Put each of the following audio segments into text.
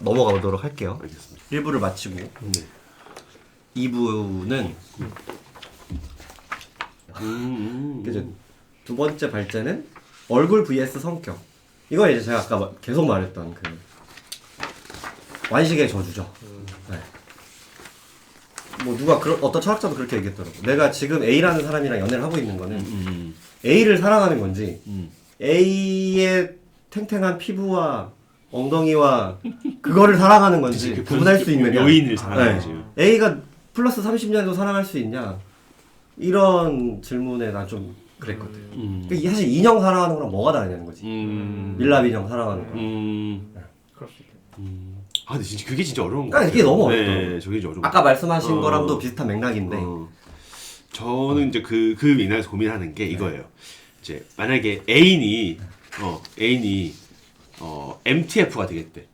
넘어가 보도록 할게요. 알겠습니다. 1부를 마치고 네. 2부는 이제 두 번째 발제는 얼굴 vs 성격. 이거 이제 제가 아까 계속 말했던 그 완식의 저주죠. 네. 뭐 누가 어떤 철학자도 그렇게 얘기했더라고. 내가 지금 A라는 사람이랑 연애를 하고 있는 거는 A를 사랑하는 건지 A의 탱탱한 피부와 엉덩이와 그거를 사랑하는 건지 그 구분할 수 있느냐. 요인을 사랑하는 거지. A가 플러스 30년도 사랑할 수 있냐. 이런 질문에 난 좀 그랬거든. 그러니까 사실 인형 사랑하는 거랑 뭐가 다르냐는 거지. 밀랍 인형 사랑하는 거. 그럴 수 있겠다. 아 근데 진짜 그게 진짜 어려운 거 그러니까 이게 너무 어렵다. 네, 저게 진짜 어려운 거 아까 말씀하신 거랑도 비슷한 맥락인데. 저는 이제 그 맥락에서 고민하는 게 이거예요. 이제 만약에 애인이 MTF가 되겠대.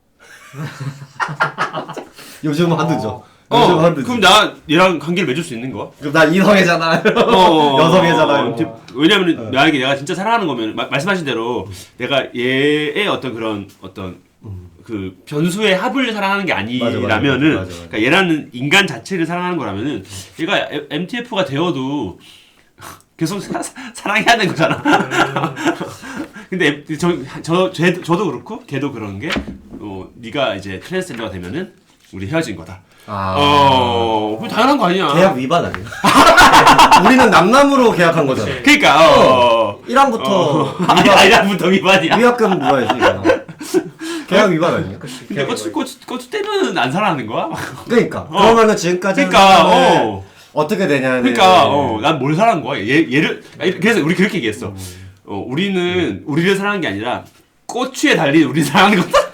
요즘은 한두죠. 요즘 한두죠. 그럼 나 얘랑 관계를 맺을 수 있는 거야? 그럼 난 이성애잖아. 여성애잖아. 왜냐면 만약에 내가 진짜 사랑하는 거면 말씀하신 대로 내가 얘의 어떤 그런 그 변수의 합을 사랑하는 게 아니라면은 맞아. 그러니까 얘라는 인간 자체를 사랑하는 거라면은 얘가 MTF가 되어도 계속 사랑해야 되는 거잖아. 근데 저도 그렇고 걔도 그런 게 네가 이제 트랜스젠더가 되면은 우리 헤어진 거다. 그거 당연한 거 아니야. 계약 위반 아니야? 우리는 남남으로 계약한 거잖아. 그러니까 1항부터 1항부터 위반이야. 위약금 물어야지. 계약 위반 아니야? 근데 고추 떼면 안 사랑하는 거야? 그러니까 그러면은 지금까지 어떻게 되냐는. 그러니까 난 뭘 사랑한 거야? 얘를 그래서 우리 그렇게 얘기했어. 우리는 우리를 사랑한 게 아니라 고추에 달린 우리를 사랑하는 거다.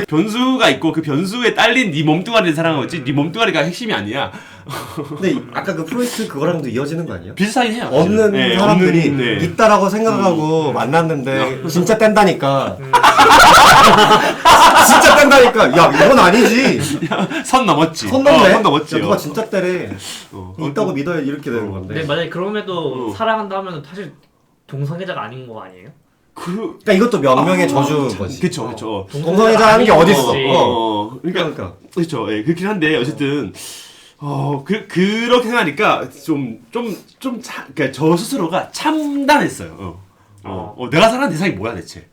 변수가 있고 그 변수에 딸린 네 몸뚱아리를 사랑한 거지 네 몸뚱아리가 핵심이 아니야. 근데 아까 그 프로이트 그거랑도 이어지는 거 아니야? 비슷하긴 해요. 없는 사람들이 있다라고 생각하고 만났는데 진짜 뗀다니까. 진짜 뗀다니까. 야 이건 아니지. 선 넘었지. 선 넘네. 선 넘었지. 야, 누가 진짜 떼래. 있다고 믿어야 이렇게 되는 건데. 근데 만약에 그럼에도 사랑한다 하면 사실 동성애자가 아닌 거 아니에요? 그러니까 이것도 명명의 저주인 거지. 그쵸. 동성애자 하는 게 어딨어. 그러니까 그렇죠. 예, 그렇긴 한데 어쨌든 그렇게 생각하니까 그러니까 저 스스로가 참담했어요. 내가 사랑하는 대상이 뭐야 대체?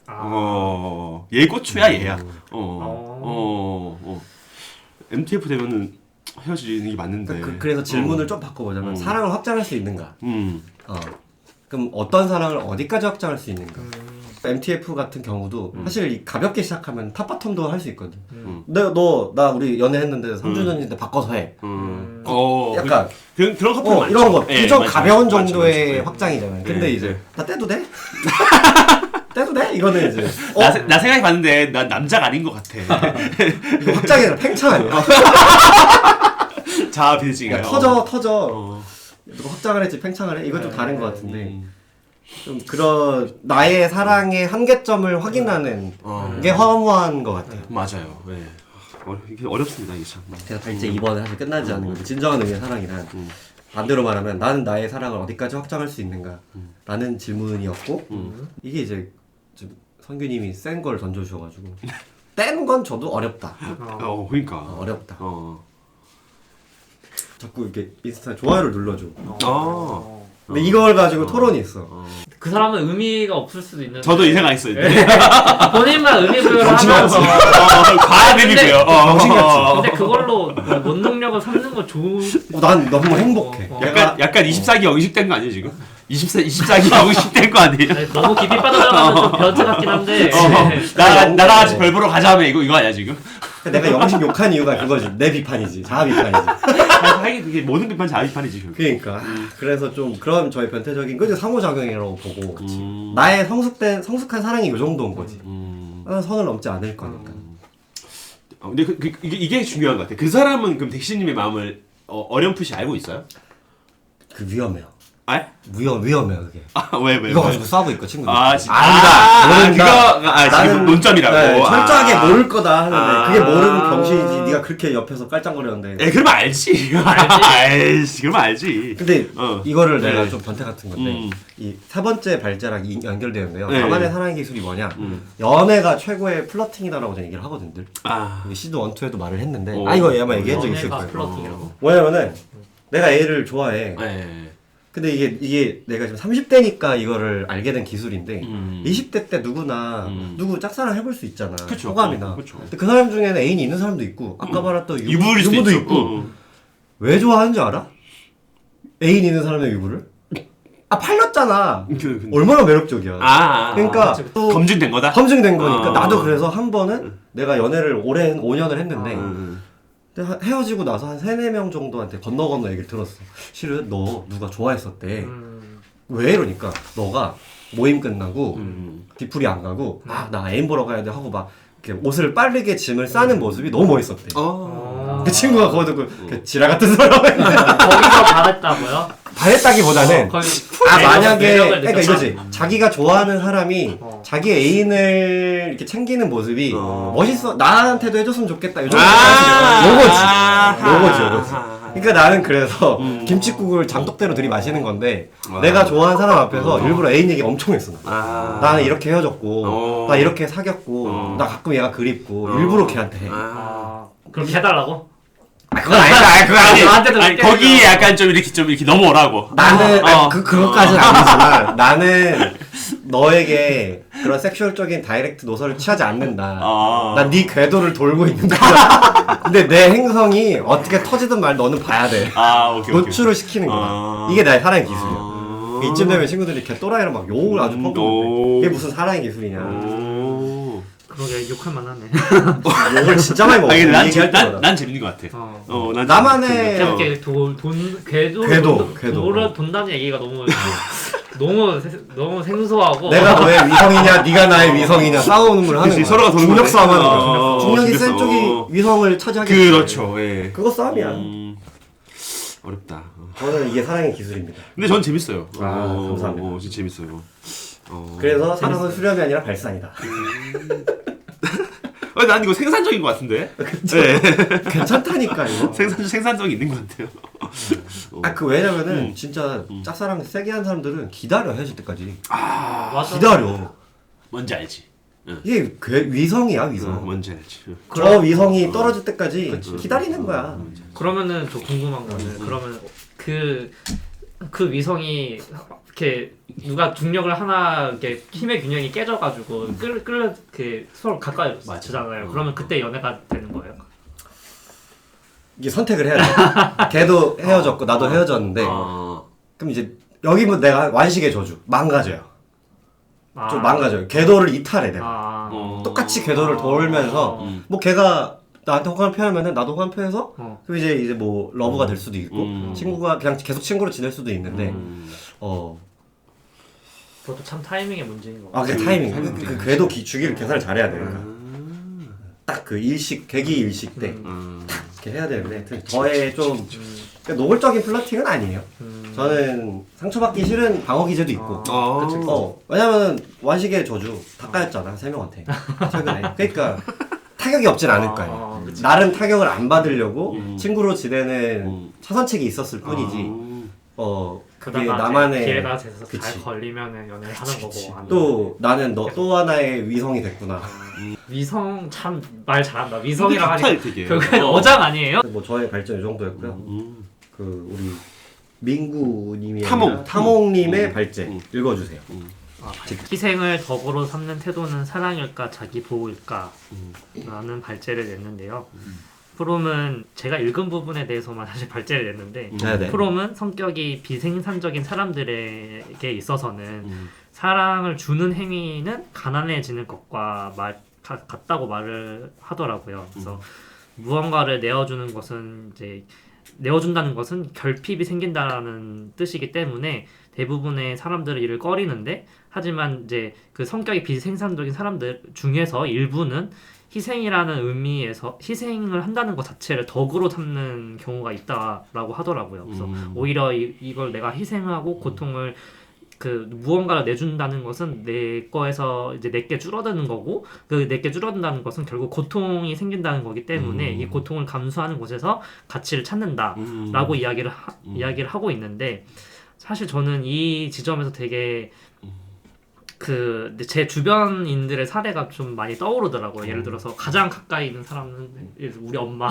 얘 고추야 얘야. MTF 되면은 헤어지는 게 맞는데. 그래서 질문을 좀 바꿔보자면 사랑을 확장할 수 있는가? 그럼 어떤 사랑을 어디까지 확장할 수 있는가? MTF 같은 경우도 사실 가볍게 시작하면 탑바텀도 할 수 있거든. 나 우리 연애했는데 3주년인데 바꿔서 해. 약간 그런 커플 많죠. 이런 거 예, 좀 가벼운 많죠. 정도의 확장이잖아요. 근데 이제 나 떼도 돼? 떼도 돼? 이거는 이제 나 생각해 봤는데 난 남자가 아닌 것 같아. 이거 확장이 아니라 팽창 아니야? 자아 빌딩이야. 터져. 누가 확장을 했지 팽창을 해? 이건 좀 다른 것 같은데 좀 그런 나의 사랑의 한계점을 확인하는 게 허무한 것 같아요. 맞아요. 네. 이게 어렵습니다 이게 참. 그래서 발제 2번은 사실 끝나지 않은 건데 진정한 의미의 사랑이란 반대로 말하면 나는 나의 사랑을 어디까지 확장할 수 있는가 라는 질문이었고 이게 이제 좀 선규님이 센 걸 던져주셔가지고 뗀 건 저도 어렵다. 그러니까. 어렵다. 자꾸 이렇게 인스타에 좋아요를 눌러줘. 근데 이걸 가지고 토론이 있어. 그 사람은 의미가 없을 수도 있는데 저도 이 생각했어요. 본인만 의미 부여를 하면서 과한 의미고요. 근데 그걸로 원동력을 삼는 건 좋은. 난 너무 행복해. 약간 24기 영식된 거 아니에요 지금? 24기 영식된 거 아니에요? 아니, 너무 깊이 빠져들어가면 좀 변태 같긴 한데. 나랑 같이 별 보러 가자며 이거 아니야 지금? 내가 영식 욕한 이유가 그거지. 내 비판이지. 자아 비판이지. 하긴 그게 모든 비판 자아 비판이지. 그러니까 그래서 좀 그런 저의 변태적인 거 상호작용이라고 보고 나의 성숙한 사랑이 이 정도인 거지. 나는 선을 넘지 않을 거니까. 근데 이게 중요한 것 같아. 그 사람은 그럼 덱시님의 마음을 어렴풋이 알고 있어요? 그 위험해요. 아? 위험해요 그게. 왜? 이거 가지고 싸우고 있고 친구들. 진짜. 모른다. 그거 지금 논점이라고. 네, 철저하게 모를 거다 하는데 그게 모르는 아. 병신이지. 네가 그렇게 옆에서 깔짱거렸는데. 그러면 알지. 알지. 그러면 알지. 근데 이거를 네. 내가 좀 변태 같은 건데 이 세 번째 발제랑 연결되는데요. 네. 나만의 사랑 기술이 뭐냐? 연애가 최고의 플러팅이다라고 저는 얘기를 하거든요. 아. 시드 1, 2에도 말을 했는데 어. 이거 아마 얘기한 적 있을 연애가 거예요. 플러팅이라고? 뭐냐면은 내가 애를 좋아해. 네. 근데 이게 내가 지금 30대니까 이거를 알게 된 기술인데 20대 때 누구나 누구 짝사랑 해볼 수 있잖아. 그쵸. 호감이나. 그쵸. 근데 그 사람 중에는 애인이 있는 사람도 있고 아까 말했던 유부일 수도 유부도 있죠. 있고 왜 좋아하는 줄 알아? 애인 있는 사람의 유부를? 팔렸잖아. 얼마나 매력적이야. 그러니까 또 검증된 거다. 검증된 거니까 나도 그래서 한 번은 내가 연애를 오래 5년을 했는데 근데 헤어지고 나서 한 3-4명 정도한테 건너 얘기를 들었어. 실은 너 누가 좋아했었대. 왜 이러니까 너가 모임 끝나고 뒤풀이 안 가고 나 애인 보러 가야 돼 하고 막 이렇게 옷을 빠르게 짐을 싸는 모습이 너무 멋있었대. 그 친구가 그거 듣고 그 지랄 같은 소리 하고 있는데 거기서 잘했다고요? 바랬다기보다는 거의 만약에 매력을 그러니까 느꼈다. 이거지. 자기가 좋아하는 사람이 자기 애인을 이렇게 챙기는 모습이 멋있어. 나한테도 해줬으면 좋겠다. 요 정도 요거지. 그러니까 나는 그래서 김칫국을 장독대로 들이마시는 건데 내가 좋아하는 사람 앞에서 일부러 애인 얘기 엄청 했어. 나는 이렇게 헤어졌고 나 이렇게 사귀었고 나 가끔 얘가 그립고 일부러 걔한테 해. 그렇게 해달라고? 그건 아니다. 그거 아니. 나한테도 그렇게 거기에 해줘. 약간 좀 이렇게 넘어오라고. 나는 그것까지는 아니지만 나는 너에게 그런 섹슈얼적인 다이렉트 노선을 취하지 않는다. 난 네 궤도를 돌고 있는 거야. 근데 내 행성이 어떻게 터지든 말 너는 봐야 돼. 오케이. 노출을 시키는 거야. 이게 나의 사랑의 기술이야. 이쯤 되면 친구들이 걔 또라이랑 막 욕을 아주 퍼붓는데 이게 무슨 사랑의 기술이냐. 그러게 욕할 만하네. 욕을 진짜 많이 먹어. 얘기할 때마다. 난 재밌는 것 같아. 난 나만의 이렇게 궤도 돈다는 얘기가 너무 생소하고 내가 너의 위성이냐, 네가 나의 위성이냐 싸우는 걸 하는 그치, 거야. 서로가 도는 중력 거지. 싸움하는 거야. 중력이 센 중력 쪽이 싸움. 위성을 차지하겠지. 그렇죠. 예. 그거 싸움이야. 어렵다. 저는 이게 사랑의 기술입니다. 근데 전 재밌어요. 감사합니다. 진짜 재밌어요. 그래서 사랑은 수렴이 아니라 발산이다. 난 이거 생산적인 것 같은데. 네. 괜찮다니까 이거. 생산성이 있는 것 같아요. 그 왜냐면은 진짜 짝사랑 세게 한 사람들은 기다려 헤어질 때까지. 맞아. 기다려. 뭔지 알지. 이게 위성이야 위성. 뭔지 알지. 저 위성이 떨어질 때까지 기다리는 거야. 그러면은 저 궁금한 거는 그러면 그 위성이 이렇게 누가 중력을 하나 이렇게 힘의 균형이 깨져가지고 서로 가까이 맞추잖아요. 그러면 그때 연애가 되는 거예요? 이게 선택을 해야 돼. 걔도 헤어졌고 나도 헤어졌는데 그럼 이제 여기 뭐 내가 완식의 저주 망가져요. 좀 망가져요. 궤도를 이탈해 내가. 똑같이 궤도를 돌면서 뭐 걔가 나한테 호감을 표하면은 나도 호감 표해서 그럼 이제 뭐 러브가 될 수도 있고 친구가 그냥 계속 친구로 지낼 수도 있는데 그것도 참 타이밍의 문제인 거 같아요. 그게 타이밍. 그 궤도 주기를 계산을 잘해야 되니까. 딱 그 계기 일식 때 이렇게 해야 되는데 하여튼 저의 좀 그러니까 노골적인 플러팅은 아니에요. 저는 상처받기 싫은 방어 기제도 있고. 왜냐면 완식의 저주 다 까였잖아 3명한테 최근에. 그러니까 타격이 없진 않을 거예요. 나름 타격을 안 받으려고 친구로 지내는 차선책이 있었을 뿐이지. 그게 나만의 기회가 돼서 그치. 잘 걸리면은 연애를 하는 거고. 또 나는 또 하나의 위성이 됐구나. 위성 참 말 잘한다. 위성이라 근데 하니 좋다, 되게. 결국엔 어장 아니에요? 뭐 저의 발전 이 정도였고요. 그 우리 민구님이 타몽. 타몽님의 발제 읽어주세요. 희생을 덕으로 삼는 태도는 사랑일까 자기 보호일까? 라는 발제를 냈는데요. 프롬은 제가 읽은 부분에 대해서만 사실 발제를 냈는데 네네. 프롬은 성격이 비생산적인 사람들에게 있어서는 사랑을 주는 행위는 가난해지는 것과 같다고 말을 하더라고요. 그래서 무언가를 내어주는 것은 이제 내어준다는 것은 결핍이 생긴다는 뜻이기 때문에 대부분의 사람들은 이를 꺼리는데 하지만 이제 그 성격이 비생산적인 사람들 중에서 일부는 희생이라는 의미에서 희생을 한다는 것 자체를 덕으로 삼는 경우가 있다라고 하더라고요. 그래서 오히려 이걸 내가 희생하고 고통을 그 무언가를 내준다는 것은 내 거에서 이제 내게 줄어드는 거고 그 내게 줄어든다는 것은 결국 고통이 생긴다는 거기 때문에 이 고통을 감수하는 곳에서 가치를 찾는다라고 이야기를 하고 있는데 사실 저는 이 지점에서 되게 그 제 주변인들의 사례가 좀 많이 떠오르더라고요. 예를 들어서 가장 가까이 있는 사람은 우리 엄마.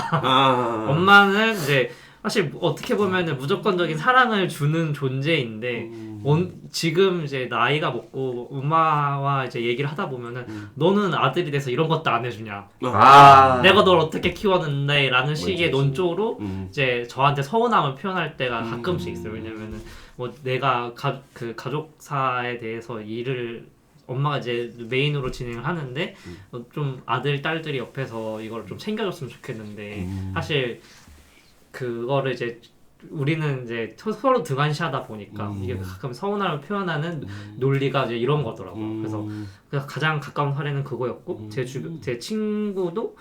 엄마는 이제 사실 어떻게 보면은 무조건적인 사랑을 주는 존재인데 지금 이제 나이가 먹고 엄마와 이제 얘기를 하다 보면은 너는 아들이 돼서 이런 것도 안 해주냐? 내가 널 어떻게 키웠는데라는 식의 논조로 이제 저한테 서운함을 표현할 때가 가끔씩 있어요. 왜냐면은 뭐 내가 그 가족사에 대해서 일을 엄마가 이제 메인으로 진행을 하는데 좀 아들 딸들이 옆에서 이걸 좀 챙겨줬으면 좋겠는데 사실 그거를 이제 우리는 이제 서로 등한시하다 보니까 이게 가끔 서운함을 표현하는 논리가 이제 이런 거더라고요. 그래서 가장 가까운 사례는 그거였고 제 친구도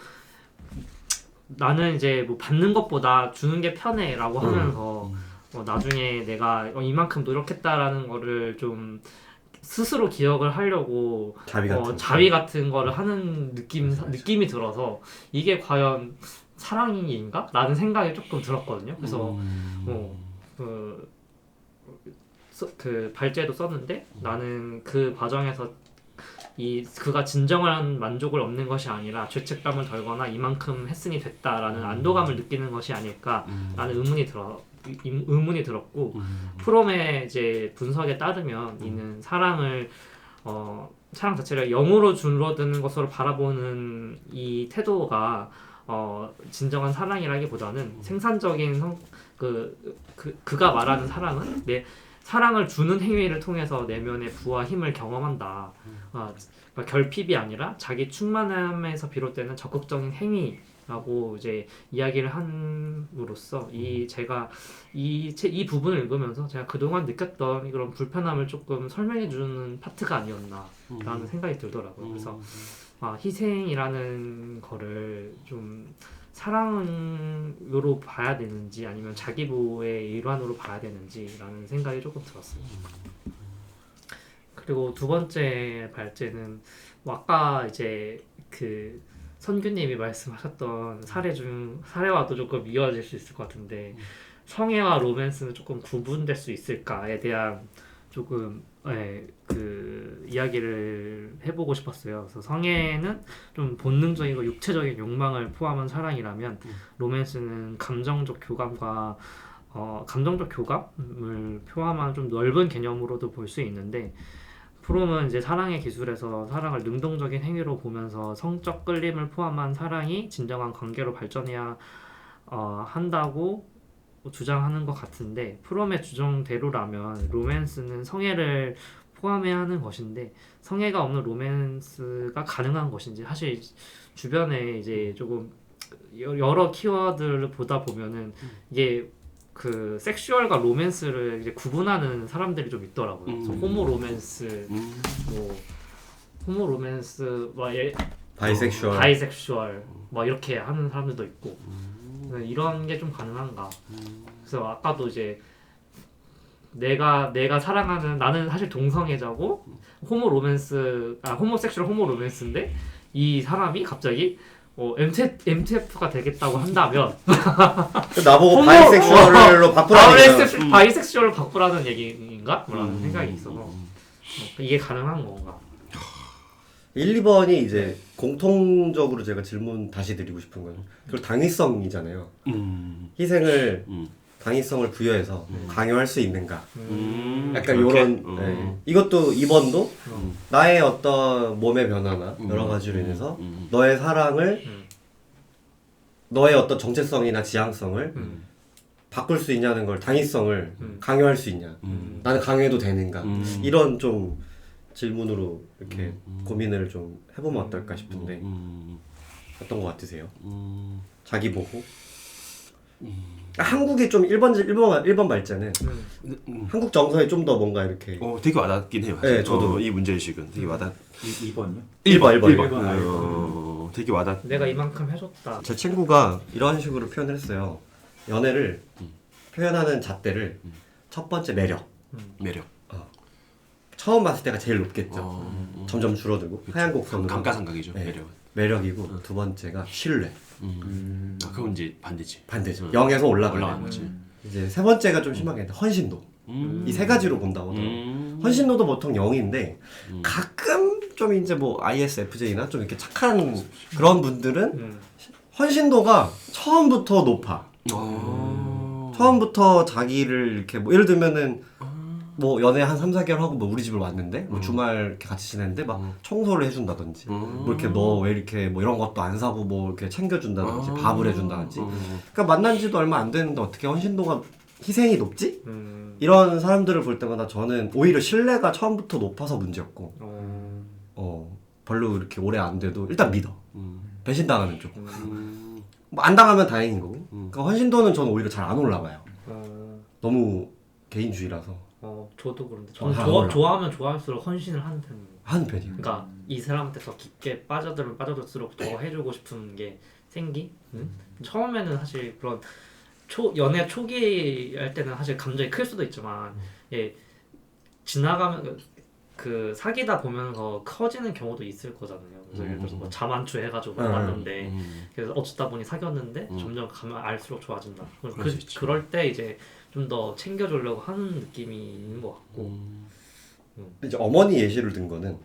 나는 이제 뭐 받는 것보다 주는 게 편해라고 하면서 나중에 내가 이만큼 노력했다라는 거를 좀 스스로 기억을 하려고 자위 같은 거를 하는 느낌이 들어서 이게 과연 사랑인가? 라는 생각이 조금 들었거든요. 그래서 그 발제도 썼는데 나는 그 과정에서 그가 진정한 만족을 얻는 것이 아니라 죄책감을 덜거나 이만큼 했으니 됐다라는 안도감을 느끼는 것이 아닐까라는 의문이 들었고 프롬의 이제 분석에 따르면 이는 사랑 자체를 영으로 줄어드는 것으로 바라보는 이 태도가 진정한 사랑이라기보다는 생산적인 그가 말하는 사랑은 내 사랑을 주는 행위를 통해서 내면의 부와 힘을 경험한다. 그러니까 결핍이 아니라 자기 충만함에서 비롯되는 적극적인 행위라고 이제 이야기를 함으로써 제가 이 부분을 읽으면서 제가 그동안 느꼈던 그런 불편함을 조금 설명해주는 파트가 아니었나라는 생각이 들더라고요. 그래서 희생이라는 거를 좀 사랑으로 봐야 되는지 아니면 자기보호의 일환으로 봐야 되는지라는 생각이 조금 들었어요. 그리고 두 번째 발제는 아까 이제 그 선규님이 말씀하셨던 사례와도 조금 이어질 수 있을 것 같은데 성애와 로맨스는 조금 구분될 수 있을까에 대한 조금 그 이야기를 해보고 싶었어요. 그래서 성애는 좀 본능적이고 육체적인 욕망을 포함한 사랑이라면 로맨스는 감정적 교감과 감정적 교감을 포함한 좀 넓은 개념으로도 볼 수 있는데 프롬은 이제 사랑의 기술에서 사랑을 능동적인 행위로 보면서 성적 끌림을 포함한 사랑이 진정한 관계로 발전해야 한다고 주장하는 것 같은데 프롬의 주장대로라면 로맨스는 성애를 포함해야 하는 것인데 성애가 없는 로맨스가 가능한 것인지 사실 주변에 이제 조금 여러 키워드를 보다 보면은 이게 그 섹슈얼과 로맨스를 이제 구분하는 사람들이 좀 있더라고요. 그래서 호모 로맨스, 바이섹슈얼, 뭐 이렇게 하는 사람들도 있고 이런 게 좀 가능한가? 그래서 아까도 이제 내가 사랑하는 나는 사실 동성애자고 호모섹슈얼 호모 로맨스인데 이 사람이 갑자기 MTF가 되겠다고 한다면 나보고 바이섹슈얼로 바꾸라는 바이섹슈얼을 바꾸라는 얘기인가? 라는 생각이 있어서 이게 가능한 건가? 1, 2번이 이제 공통적으로 제가 질문 다시 드리고 싶은 건 그걸 당위성이잖아요. 희생을 당위성을 부여해서 강요할 수 있는가? 약간 요런 이것도 2번도 나의 어떤 몸의 변화나 여러 가지로 인해서 너의 사랑을 너의 어떤 정체성이나 지향성을 바꿀 수 있냐는 걸 당위성을 강요할 수 있냐? 나는 강요해도 되는가? 이런 좀 질문으로 이렇게 고민을 좀 해보면 어떨까 싶은데 어떤 것 같으세요? 자기 보고? 한국의 좀 1번 말자는 한국 정서에 좀 더 뭔가 이렇게 되게 와닿긴 해요. 네, 저도 이 문제의식은 되게 와닿. 2번요? 1번. 되게 와닿. 내가 이만큼 해줬다. 제 친구가 이런 식으로 표현을 했어요. 연애를 표현하는 잣대를 첫 번째 매력. 매력. 처음 봤을 때가 제일 높겠죠. 점점 줄어들고 하얀 곡선으로. 감가상각이죠. 네. 매력은. 매력이고 두 번째가 신뢰. 그건 이제 반대지. 반대죠. 0에서 올라가는 올라가는 거지. 이제 세 번째가 좀 심하겠는데 헌신도. 이 세 가지로 본다고 하더라고요. 헌신도도 보통 0인데 가끔 좀 이제 뭐 ISFJ나 좀 이렇게 착한 그런 분들은 헌신도가 처음부터 높아. 처음부터 자기를 이렇게 뭐 예를 들면은 뭐 연애 한 3, 4개월 하고 뭐 우리 집을 왔는데 뭐 주말 이렇게 같이 지냈는데 막 청소를 해준다든지 뭐 이렇게 너 왜 이렇게 뭐 이런 것도 안 사고 뭐 이렇게 챙겨준다든지 밥을 해준다든지 그러니까 만난 지도 얼마 안 됐는데 어떻게 헌신도가 희생이 높지? 이런 사람들을 볼 때마다 저는 오히려 신뢰가 처음부터 높아서 문제였고 별로 이렇게 오래 안 돼도 일단 믿어. 배신당하는 쪽. 뭐 안 당하면 다행인 거고. 그러니까 헌신도는 저는 오히려 잘 안 올라가요. 너무 개인주의라서. 저도 그런데 저는 잘 올라가. 좋아하면 좋아할수록 헌신을 하는 편이에요. 하는 편이에요. 그러니까 이 사람한테 더 깊게 빠져들면 빠져들수록 더 해주고 싶은 게 생기. 처음에는 사실 그런 연애 초기 할 때는 사실 감정이 클 수도 있지만 예, 지나가면 그 사귀다 보면서 커지는 경우도 있을 거잖아요. 그래서 예를 들어서 뭐 자만추 해가지고 만났는데 그래서 어쩌다 보니 사귀었는데 점점 가면 알수록 좋아진다. 그럴 때 이제 좀 더 챙겨주려고 하는 느낌이 있는 것 같고. 이제 어머니 예시를 든 거는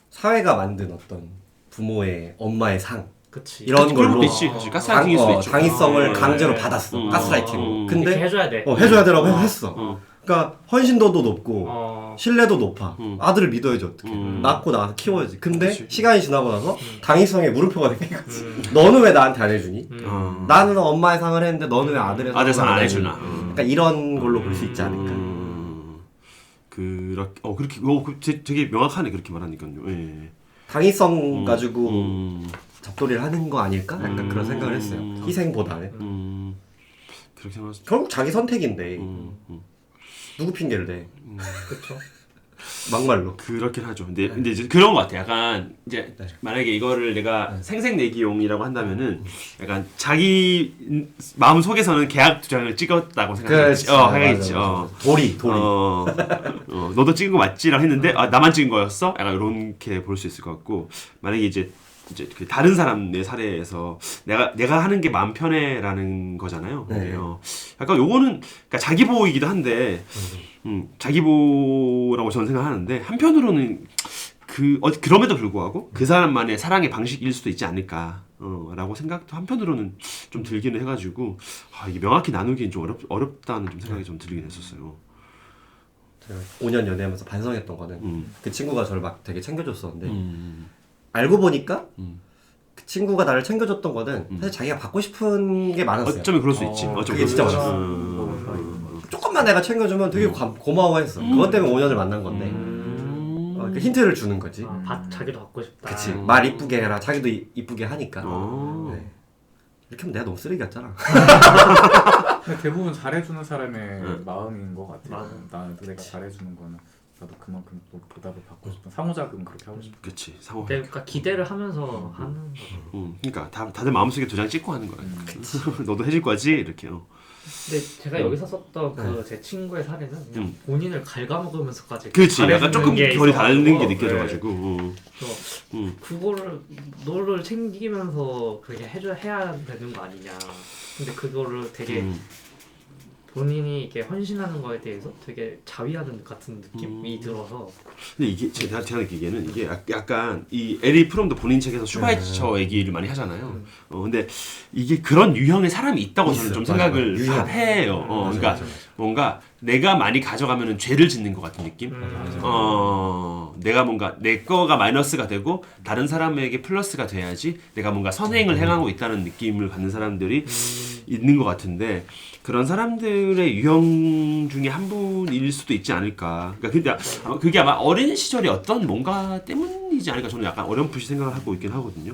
사회가 만든 어떤 부모의 엄마의 상 그치. 이런 그런 걸로 것도 있지. 사실 가스라이팅일 수도 있죠. 당위성을 강제로 받았어. 가스라이팅. 이렇게 근데 해줘야 돼. 해줘야 되라고 했어. 그러니까 헌신도도 높고 어. 신뢰도 높아. 아들을 믿어야지 어떻게. 낳고 나서 키워야지. 근데 그치. 시간이 지나고 나서 당위성에 물음표가 생긴 거지. 너는 왜 나한테 안 해주니? 나는 엄마의 상을 했는데 너는 왜 아들의 아들 상 상을 안 해주니? 해주나. 그러니까 이런 걸로 볼 수 있지 않을까. 그렇게 그렇게 되게 명확하네 그렇게 말하니까요. 예. 당위성 가지고 잡돌이를 하는 거 아닐까? 약간 그런 생각을 했어요. 희생보다는. 그렇게 생각. 결국 자기 선택인데 누구 핑계를 대? 그렇죠. 막말로. 그렇긴 하죠. 근데 이제 그런 것 같아. 약간 이제 만약에 이거를 내가 생색내기용이라고 한다면은 약간 자기 마음 속에서는 계약 두 장을 찍었다고 생각했지. 생각했지. 도리. 너도 찍은 거 맞지라고 했는데 나만 찍은 거였어? 약간 이렇게 볼 수 있을 것 같고 만약에 이제 그 다른 사람의 사례에서 내가 하는 게 마음 편해라는 거잖아요. 네. 약간 요거는 그러니까 자기 보호이기도 한데 자기 보호라고 저는 생각하는데 한편으로는 그럼에도 불구하고 그 사람만의 사랑의 방식일 수도 있지 않을까 라고 생각도 한편으로는 좀 들기는 해가지고 이게 명확히 나누기는 좀 어렵다는 좀 생각이 좀 들긴 했었어요. 제가 5년 연애하면서 반성했던 거는 그 친구가 저를 막 되게 챙겨줬었는데 알고 보니까 그 친구가 나를 챙겨줬던 거는 사실 자기가 받고 싶은 게 많았어요. 어쩌면 그럴 수 있지. 그게 진짜 많았어. 조금만 내가 챙겨주면 되게 고마워했어. 그것 때문에 5년을 만난 건데 그 힌트를 주는 거지. 자기도 받고 싶다. 그치. 말 이쁘게 해라. 자기도 이쁘게 하니까. 네. 이렇게 하면 내가 너무 쓰레기 같잖아. 근데 대부분 잘해주는 사람의 마음인 것 같아요. 내가 잘해주는 거는 나도 그만큼 또 보답을 받고 싶은 상호작용 그렇게 하고 싶은. 그치. 상호. 그러니까 기대를 하면서 하는 거죠. 그러니까 다들 마음속에 도장 찍고 하는 거야. 너도 해줄 거지 이렇게. 근데 제가 여기서 썼던 그 제 친구의 사례는 그냥 본인을 갉아먹으면서까지 그렇지. 잘해주는 약간 조금 게 결이 다른 게 있어가지고, 느껴져가지고. 그래서 그거를 너를 챙기면서 그렇게 해야 되는 거 아니냐. 근데 그거를 되게 본인이 이렇게 헌신하는 거에 대해서 되게 자위하는 같은 느낌이 들어서. 근데 이게 제가 느끼기에는 이게 약간 이 에리 프롬도 본인 책에서 슈바이처 얘기를 많이 하잖아요. 근데 이게 그런 유형의 사람이 있다고 저는 좀 생각을 해요. 그러니까 뭔가 내가 많이 가져가면은 죄를 짓는 것 같은 느낌. 내가 뭔가 내 거가 마이너스가 되고 다른 사람에게 플러스가 돼야지 내가 뭔가 선행을 행하고 있다는 느낌을 받는 사람들이 있는 것 같은데. 그런 사람들의 유형 중에 한 분일 수도 있지 않을까. 그러니까 근데 그게 아마 어린 시절의 어떤 뭔가 때문이지 않을까. 저는 약간 어렴풋이 생각을 하고 있긴 하거든요.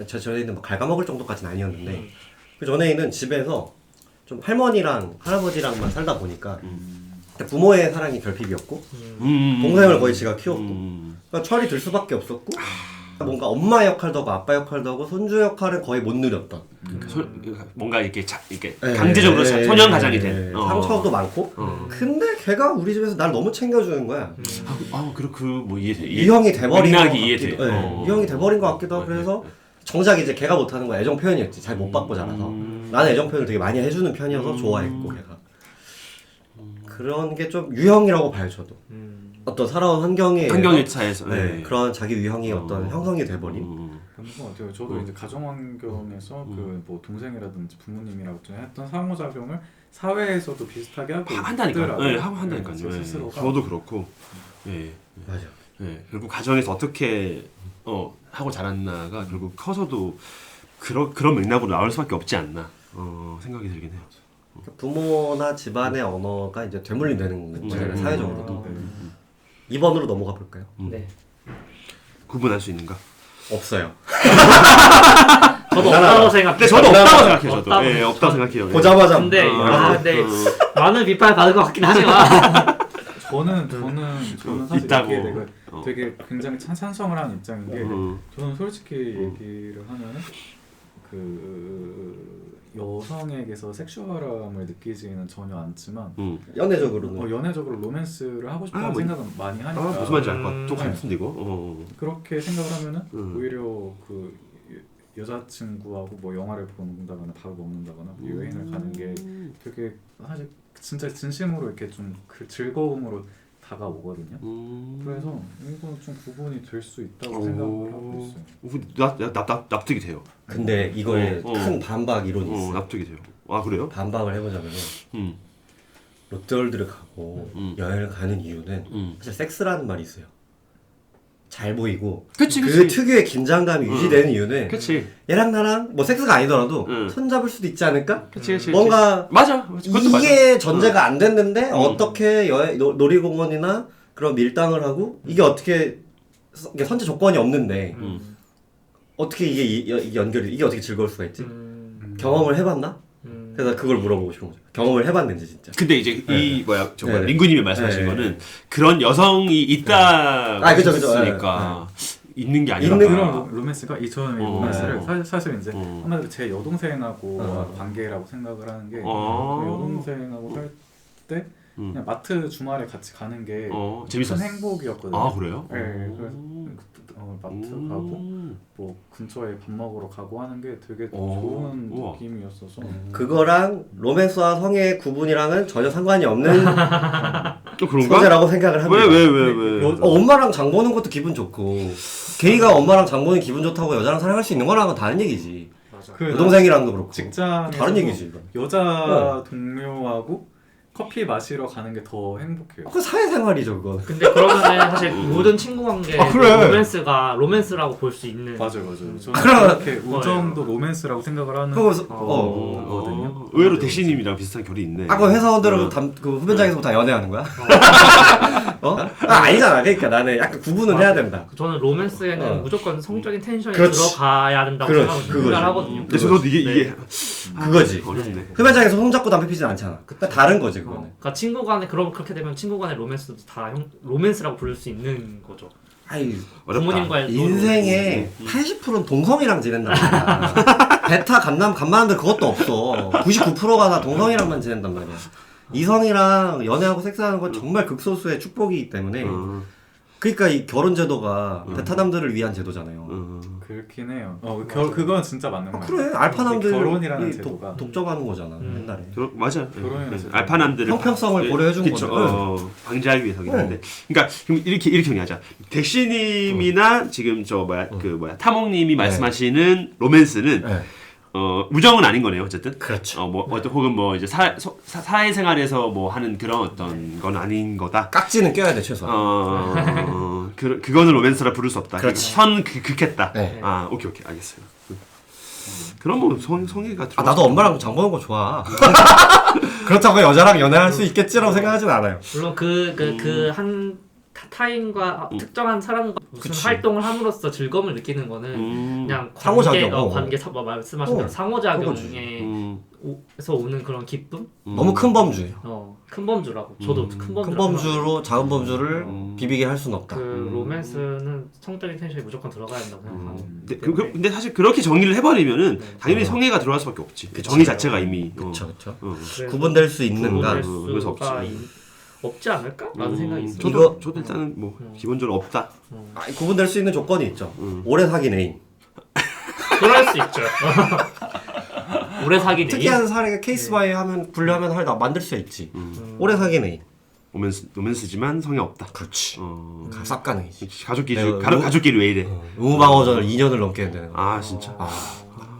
저 전에는 뭐 갉아먹을 정도까지는 아니었는데 그 전에는 집에서 좀 할머니랑 할아버지랑만 살다 보니까 부모의 사랑이 결핍이었고 동생을 거의 지가 키웠고 그러니까 철이 들 수밖에 없었고 뭔가 엄마 역할도 하고 아빠 역할도 하고 손주 역할은 거의 못 누렸던. 뭔가 이렇게 이렇게 예, 강제적으로 예, 소년 예, 가장이 예, 된. 상처도 많고. 근데 걔가 우리 집에서 날 너무 챙겨주는 거야. 뭐 이해돼. 이 형이 돼버린 것 맥락이 이해돼. 같기도. 이 형이 돼버린 것 같기도 하고 그래서 정작 이제 걔가 못하는 건 애정 표현이었지. 잘 못 받고 자라서. 나는 애정 표현을 되게 많이 해주는 편이어서 좋아했고 걔가. 그런 게 좀 유형이라고 봐요 저도. 어떤 살아온 환경에 차에서 그런 자기 유형이 어떤 형성이 돼버린. 그런 것 같아요. 저도 이제 가정 환경에서 그 뭐 동생이라든지 부모님이라든지 했던 상호작용을 사회에서도 비슷하게 하고 한다니까요. 있더라고요. 네, 한다니까요. 제 스스로가. 저도 그렇고. 예. 맞아. 예. 결국 가정에서 어떻게 하고 자랐나가 결국 커서도 그런 맥락으로 나올 수밖에 없지 않나 생각이 들긴 해요. 부모나 집안의 언어가 이제 되물림되는 거잖아요 사회적으로도. 네. 2번으로 넘어가 볼까요? 네. 구분할 수 있는가? 없어요. 저도 없다고 생각해요. 근데 저도 없다고 생각해요. 저도. 없다고. 예, 없다고 생각해요. 예. 보자마자. 근데 근데 많은 비판을 받을 것 같긴 하지만 저는 사실 있다고. 이게 되게 굉장히 찬성을 하는 입장인 게 저는 솔직히 얘기를 하면은 그 여성에게서 섹슈얼함을 느끼지는 전혀 않지만 연애적으로는. 연애적으로 로맨스를 하고 싶다는 뭐, 생각은 많이 하니까 무슨 말인지 알 것 같아. 또 말씀드리고. 그렇게 생각을 하면은 오히려 그 여자친구하고 뭐 영화를 본다거나 밥을 먹는다거나 여행을 가는 게 되게 사실 진짜 진심으로 이렇게 좀 그 즐거움으로 다가오거든요. 그래서 이거 좀 구분이 될 수 있다고 생각을 하고 있어요. 납득이 돼요. 근데 이거에 큰 반박 이론이 있어요. 납득이 돼요. 아 그래요? 반박을 해보자면 롯데월드를 가고 여행을 가는 이유는 사실 섹스라는 말이 있어요. 잘 보이고 그치. 그 특유의 긴장감이 유지되는 이유는 그치. 얘랑 나랑 뭐 섹스가 아니더라도 손잡을 수도 있지 않을까? 그치. 뭔가 맞아. 그것도 맞아. 이게 전제가 안 됐는데 어떻게 놀이공원이나 그런 밀당을 하고 이게 어떻게 이게 선제 조건이 없는데 어떻게 이게 연결이 이게 어떻게 즐거울 수가 있지? 경험을 해봤나? 그래서 그걸 물어보고 싶은 거죠. 경험을 해봤는지 진짜. 근데 이제 이 네네. 링구님이 말씀하신 네네. 거는 그런 여성이 있다고 그죠. 했으니까 있는 게 아니라 있는 그런 로맨스가 저는 이 로맨스를 사실 이제 어. 한마디로 제 여동생하고 관계라고 생각을 하는 게 여동생하고 할 때 그냥 마트 주말에 같이 가는 게 재밌었어. 큰 행복이었거든요. 아 그래요? 네, 그래서 마트 가고 뭐 근처에 밥 먹으러 가고 하는 게 되게 좋은 우와. 느낌이었어서 그거랑 로맨스와 성의 구분이랑은 전혀 상관이 없는 또 그런가? 소재라고 생각을 합니다. 왜? 엄마랑 장 보는 것도 기분 좋고 게이가 엄마랑 장 보는 기분 좋다고 여자랑 사랑할 수 있는 거랑은 다른 얘기지. 그 여동생이랑도 그렇고 직장에서 다른 얘기지. 이건. 여자 동료하고 커피 마시러 가는 게 더 행복해요. 그 사회생활이죠 그거. 근데 그러면은 사실 모든 친구 관계 그래. 로맨스가 로맨스라고 볼 수 있는. 맞아요. 저는 그럼- 그렇게 우정도 로맨스라고 생각을 하는 그거 거거든요. 의외로 대시님이랑 비슷한 결이 있네. 그 회사원들은 그 후배장에서 다 연애하는 거야? 아니잖아. 그러니까 나는 약간 구분을 해야 된다. 저는 로맨스에는 무조건 성적인 텐션이 그렇지. 들어가야 된다고 그거지. 생각을 하거든요. 근데 저도 이게 그거지. 어렵네. 흡연장에서 손잡고 담배 피진 않잖아. 그러니까 다른 거지 그거는. 그러니까 친구 간에 그렇게 되면 친구 간의 로맨스도 다 로맨스라고 부를 수 있는 거죠. 아이 어렵다. 부모님과의 인생의 80%는 동성이랑 지낸단 말이야. 베타 간만한데 그것도 없어. 99%가 다 동성이랑만 지낸단 말이야. 이성이랑 연애하고 섹스하는 건 정말 극소수의 축복이기 때문에 그러니까 이 결혼 제도가 베타남들을 위한 제도잖아요. 그렇긴 해요. 그건 진짜 맞는 말이에요. 그래 알파남들이 결혼이라는 제도가 독점하는 거잖아 옛날에. 맞아요. 결혼이라는 제도가 알파남들을 형평성을 고려해준 그쵸, 거죠. 방지하기 위해서긴 한데. 그러니까 그럼 이렇게 정리하자. 대시님이나 지금 타몽님이 말씀하시는 로맨스는 네. 우정은 아닌 거네요, 어쨌든. 그렇죠. 혹은 이제 사회생활에서 하는 그런 어떤 건 아닌 거다. 깍지는 껴야 돼 최소한. 그거는 로맨스라 부를 수 없다. 그렇지. 극했다. 네. 오케이, 알겠어요. 그럼 성애가 들어. 나도 엄마랑 장 보는 거 좋아. 그렇다고 여자랑 연애할 수 있겠지라고 생각하진 않아요. 물론 그 한 타인과 특정한 사람과 무슨 그치. 활동을 함으로써 즐거움을 느끼는 거는 그냥 상호작용. 관계 말씀하신 대로 상호작용에 에서 오는 그런 기쁨? 너무 큰 범주예요. 큰 범주라고. 저도 큰 범주. 큰 범주로 작은 범주를 비비게 할 수는 없다. 그 로맨스는 성적인 텐션이 무조건 들어가야 된다고 생각하는데. 근데 사실 그렇게 정의를 해버리면 당연히 성애가 들어갈 수밖에 없지. 그 정의 자체가 이미. 그렇죠. 구분될 수 있는가? 구분될 그래서 수가 없지. 없지 않을까?라는 생각이 있어요. 저도 일단은 뭐 기본적으로 없다. 구분될 수 있는 조건이 있죠. 오래 사귄 애인. 그럴 수 있죠. 오래 사귄 애인. 특이한 사례가 케이스 바이 하면 분류하면 만들 수 있지. 오래 사귄 애인. 로맨스지만 성애 없다. 그렇지. 쌉 가능이지. 가족끼리 왜 이래? 의무방어전을 2년을 넘게 했는데. 아 진짜.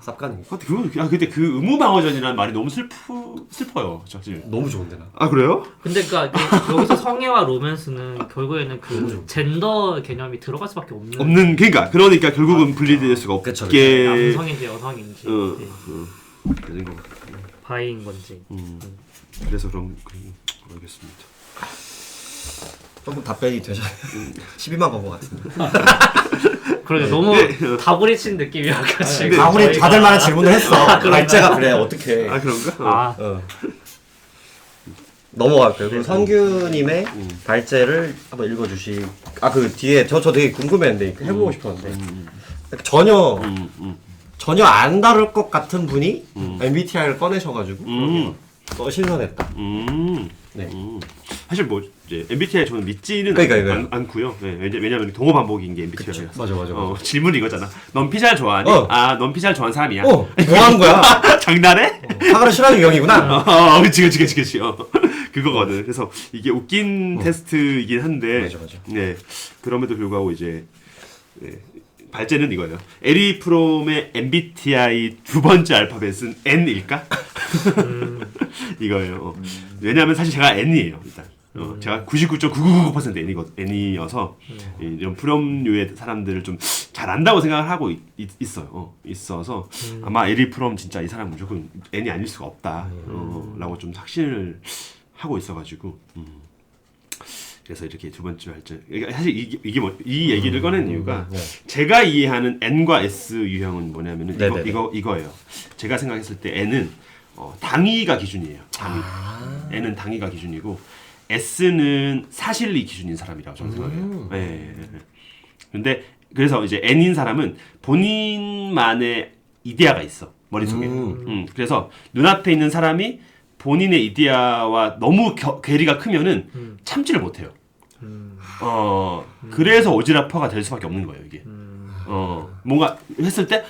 쌉 가능. 근데 그 의무방어전이라는 말이 너무 슬퍼요, 사실. 너무 좋은데 나. 아 그래요? 근데 여기서 성애와 로맨스는 결국에는 그 젠더 개념이 들어갈 수밖에 없는. 그러니까 결국은 분리될 수가 없게. 남성인지 여성인지 그런 거. 바이인 건지. 그래서 모르겠습니다. 조금 답변이 되죠. 12만 번 것 같은데. 그러게 너무 다구리 친 느낌이어가지고. 다구리 받을 만한 질문을 했어. 발제가 그래 어떻게? 아 그런가? 넘어갈게요. 그리고 성규님의 발제를 한번 읽어주시. 그 뒤에 저 되게 궁금했는데 해보고 싶었는데 전혀 안 다룰 것 같은 분이 MBTI를 꺼내셔가지고 신선했다. 네. 사실 뭐 이제 MBTI 저는 믿지는 않고요. 네, 왜냐면 동호 반복인 게 MBTI라서. 맞아. 질문이 이거잖아. 넌 피자를 좋아하니? 넌 피자를 좋아하는 사람이야. 뭐 하는 거야? 장난해? 사과를 싫어하는 유형이구나. 그치. 그거거든. 그래서 이게 웃긴 테스트이긴 한데. 맞아. 네. 그럼에도 불구하고 이제 발제는 이거예요. 에리 프롬의 MBTI 두 번째 알파벳은 N일까? 이거예요. 왜냐하면 사실 제가 N이에요. 일단 제가 99.9999% N이어서 이런 프롬류의 사람들을 좀 잘 안다고 생각을 하고 있어요. 있어서 아마 에리 프롬 진짜 이 사람 무조건 N이 아닐 수가 없다. 라고 좀 확신을 하고 있어가지고. 그래서 이렇게 두 번째 발제. 사실 이게 이 얘기를 꺼낸 이유가 제가 이해하는 N과 S 유형은 뭐냐면은 이거예요. 제가 생각했을 때 N은 당위가 기준이에요. N은 당위가 기준이고 S는 사실이 기준인 사람이라고 저는 생각해요. 네. 근데 그래서 이제 N인 사람은 본인만의 이데아가 있어 머릿속에. 그래서 눈앞에 있는 사람이 본인의 이데아와 너무 괴리가 크면은 참지를 못해요. 그래서 오지랖퍼가 될 수밖에 없는 거예요 이게. 뭔가 했을 때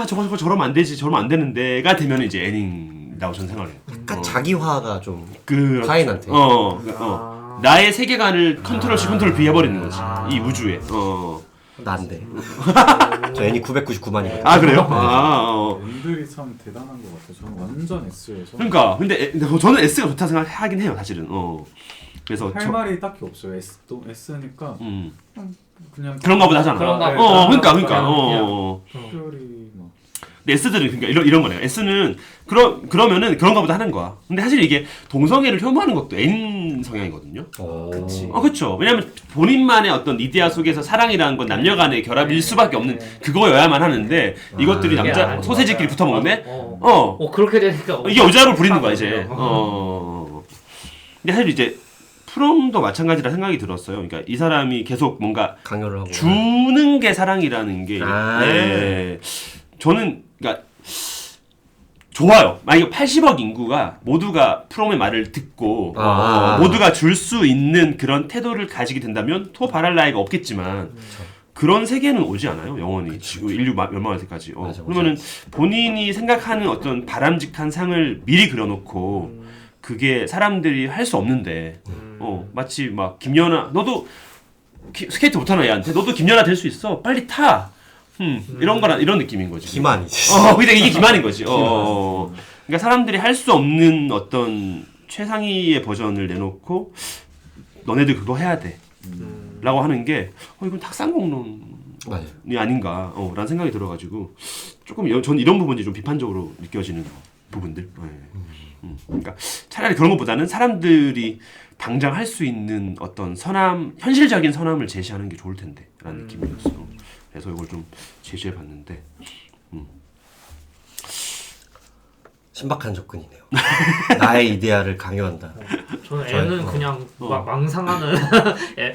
저거 저러면 안 되지, 저러면 안 되는데가 되면 이제 N이라고 저는 생각해요. 약간 자기화가 좀 그 타인한테. 나의 세계관을 컨트롤 B 해버리는 거지 이 우주에. 난데. 저 N이 999만이거든. 아 그래요? N들이 참 대단한 것 같아요. 저는 완전 S여서. 그러니까 근데 저는 S가 좋다 생각하긴 해요 사실은. 그래서 할 말이 딱히 없어요. S니까 그냥 그런가 보다 하잖아. 그러니까. 특별히 막. 근데 S들은 그러니까 이런 거네요. S는 그러면은 그런가 보다 하는 거야. 근데 사실 이게 동성애를 혐오하는 것도 N 성향이거든요. 그치. 그렇죠. 왜냐면 본인만의 어떤 이데아 속에서 사랑이라는 건 남녀간의 결합일 수밖에 없는 그거여야만 하는데 이것들이 남자 소세지끼리 붙어 먹네. 그렇게 되니까 이게 오자로 부리는 거야 이제. 근데 사실 이제 프롬도 마찬가지라 생각이 들었어요. 그러니까 이 사람이 계속 뭔가 강요를 하고 주는 게 사랑이라는 게 저는 그러니까 좋아요. 만약에 80억 인구가 모두가 프롬의 말을 듣고 모두가 줄 수 있는 그런 태도를 가지게 된다면 더 바랄 나위가 없겠지만 그런 세계는 오지 않아요. 영원히 인류 멸망할 때까지. 그러면은 본인이 생각하는 어떤 바람직한 상을 미리 그려놓고 그게 사람들이 할 수 없는데 마치 막 김연아 너도 스케이트 못하나 얘한테 너도 김연아 될 수 있어 빨리 타 이런 느낌인 거지. 기만이지. 근데 이게 기만인 거지. 그러니까 사람들이 할 수 없는 어떤 최상위의 버전을 내놓고 너네들 그거 해야 돼 라고 하는 게 이건 탁상공론이 아닌가 라는 생각이 들어가지고 조금 전 이런 부분이 좀 비판적으로 느껴지는 부분들. 그러니까 차라리 그런 것보다는 사람들이 당장 할 수 있는 어떤 현실적인 선함을 제시하는 게 좋을 텐데 라는 느낌이었어. 그래서 이걸 좀 제시해봤는데 신박한 접근이네요. 나의 이데아를 강요한다. 저는 저요? 애는 그냥 망상하는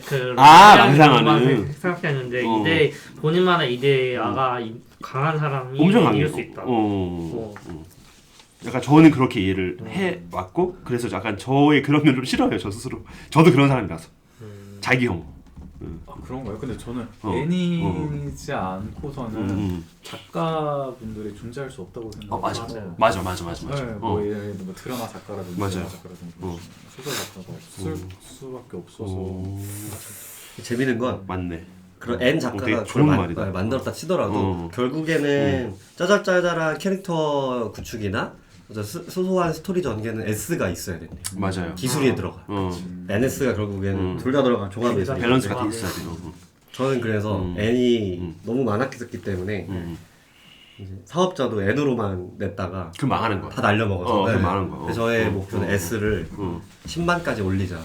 그 망상하는. 생각했는데 어. 이데 본인만의 이데아가 강한 사람이 엄청 이길 강해요. 수 있다. 약간 저는 그렇게 이해를 해 왔고 그래서 약간 저의 그런 면을 좀 싫어해요 저 스스로. 저도 그런 사람이라서 자기 혐오. 아 그런가요? 근데 저는 어. 애니지 않고서는 음. 작가분들이 존재할 수 없다고 생각해요. 맞아. 네, 뭐 예를 들어 뭐 드라마 작가라든지 맞아요. 영화 작가라든지 소설 작가가 없을 수밖에 없어서 재밌는 건 맞네. 그런 N 작가가 되게 그걸 좋은 말이다. 만들었다 치더라도 결국에는 짜잘짜잘한 캐릭터 구축이나 소소한 스토리 전개는 S가 있어야 된대. 맞아요. 기술이 들어가. NS가 결국에는 둘 다 들어간 종합에서 밸런스가 돼 있어야 돼요. 저는 그래서 N이 너무 많았기 때문에 이제 사업자도 N으로만 냈다가 그 망하는 거야. 다 날려먹어서 그 망하는 거야. 그래서 저의 목표는 S를 10만까지 올리자.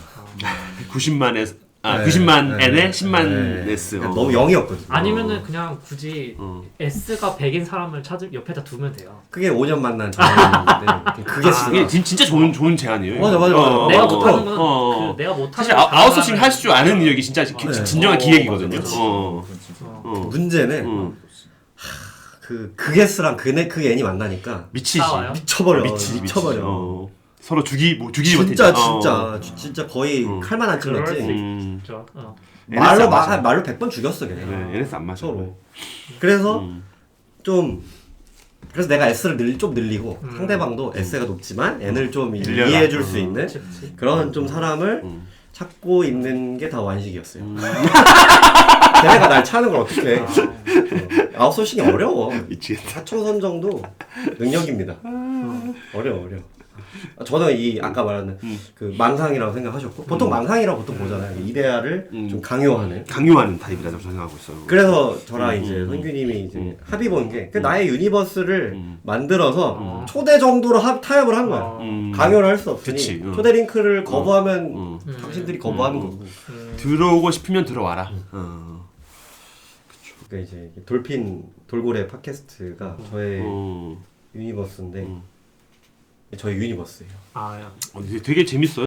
90만에서 네, 90만 네, N에 네, 10만 네. S. 그러니까 너무 0이었거든요. 아니면은 그냥 굳이 S가 100인 사람을 옆에다 두면 돼요. 그게 5년 만난 전인데 그게 이게 진짜 좋은 제안이에요. 맞아. 내가 못하는 건 내가 못하는 사실 아웃소싱 할 줄 아는 이게 진짜 네. 진정한 기획이거든요. 문제는 그 S랑 그 N이 만나니까 미치지. 싸워요? 미쳐버려. 미치지. 미쳐버려. 서로 죽이지 진짜 못해. 진짜 거의 칼만 안 그럴 수 찔렀지. 있죠. 말로 100번 죽였어 걔네. 네, NS 안 맞아. 서로. 그래서 그래서 내가 S를 좀 늘리고 상대방도 S가 높지만 N을 좀 늘려라. 이해해줄 수 있는 그치. 그런 좀 사람을 찾고 있는 게 다 완식이었어요. 걔네가 날 차는 걸 어떻게 해? 아웃소싱이 어려워. 미치겠다. 사총선정도 능력입니다. 어려워. 저는 이 아까 말하는 그 망상이라고 생각하셨고 보통 망상이라고 보통 보잖아요. 이데아를 좀 강요하는. 강요하는 타입이라고 생각하고 있어요. 그래서 저랑 이제 선규님이 이제 합의 본 게 그 나의 유니버스를 만들어서 초대 정도로 타협을 한 거야. 강요를 할 수 없으니 그치, 초대 링크를 거부하면 당신들이 거부하는 거고. 들어오고 싶으면 들어와라. 그러니까 이제 돌핀 돌고래 팟캐스트가 저의 어. 유니버스인데 저희 유니버스예요. 아, 야. 되게 재밌어요.